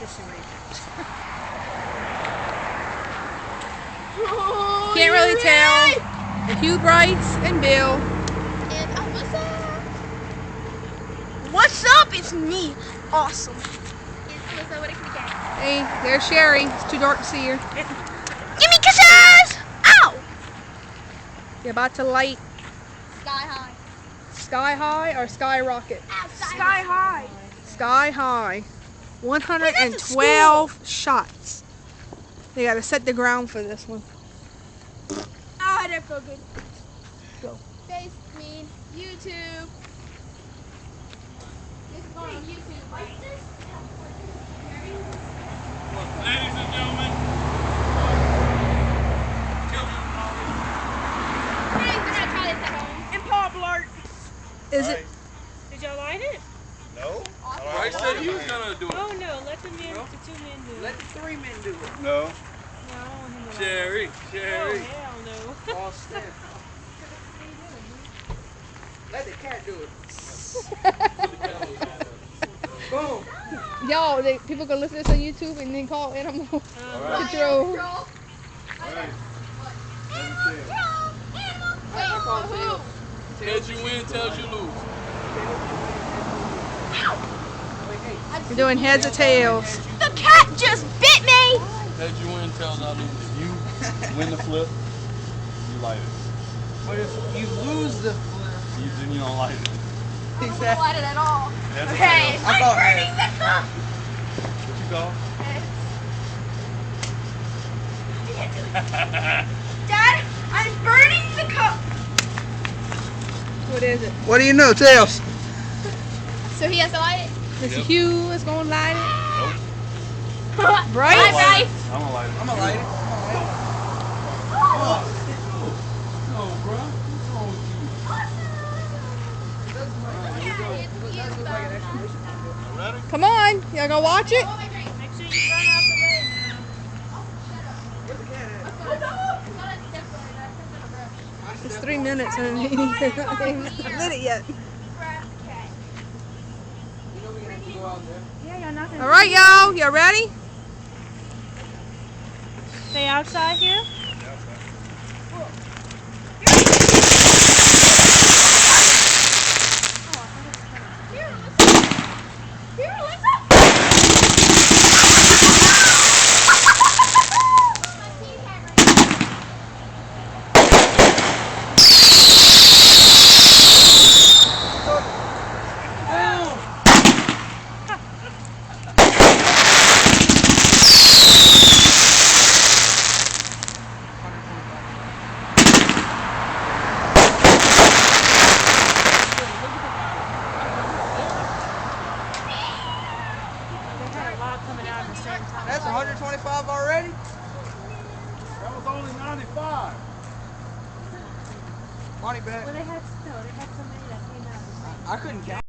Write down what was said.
assistant agent. Can't really tell. Hugh Bryce and Bill. And what's up? It's me. Awesome. It's Alyssa with a kitty cat. Hey, there's Sherry. It's too dark to see her. Give me kisses! Ow! You're about to light Sky high. Sky High or Skyrocket? Sky high. Sky High. 112 shots. They gotta set the ground for this one. Ah, that felt good. Go. Face me. YouTube. This is going on YouTube. Ladies and gentlemen, Hey, we're gonna try this at home. And Paul Blart. Is it? Did y'all light it? no. Bryce said he was gonna do it. Oh no, let the men, the 2 men do it. Let the 3 men do it. No. No, I don't want him to light it. Sherry, Oh Sherry. hell no. All stand. Let the cat do it. Boom. Y'all, people can listen to this on YouTube and then call Animal Control. Heads you win, tails you lose. We're doing heads or tails. The cat just bit me. Heads you win, tails I lose. If you win the flip, you light it. But if you lose the flip, Then you don't light it. I don't light it at all. Heads or Okay, tails? I I'm thought burning the cup. What you call? Dad, I'm burning the cup. What is it? what do you know, Tails? So he has to light it? Mr. Yep. Hugh is going to light it. Nope. Bryce? Bye, Bryce. I'm gonna light it. I'm gonna light it. No, bro. What's wrong with you? Ready? Come on. Y'all gonna watch it? Make sure you run out the way now. It's 3 minutes and he hasn't lit it yet. All right, y'all. Y'all ready? Stay outside here. That's 125 already? That was only 95. Money back. Well, they had so many that came out. I couldn't count.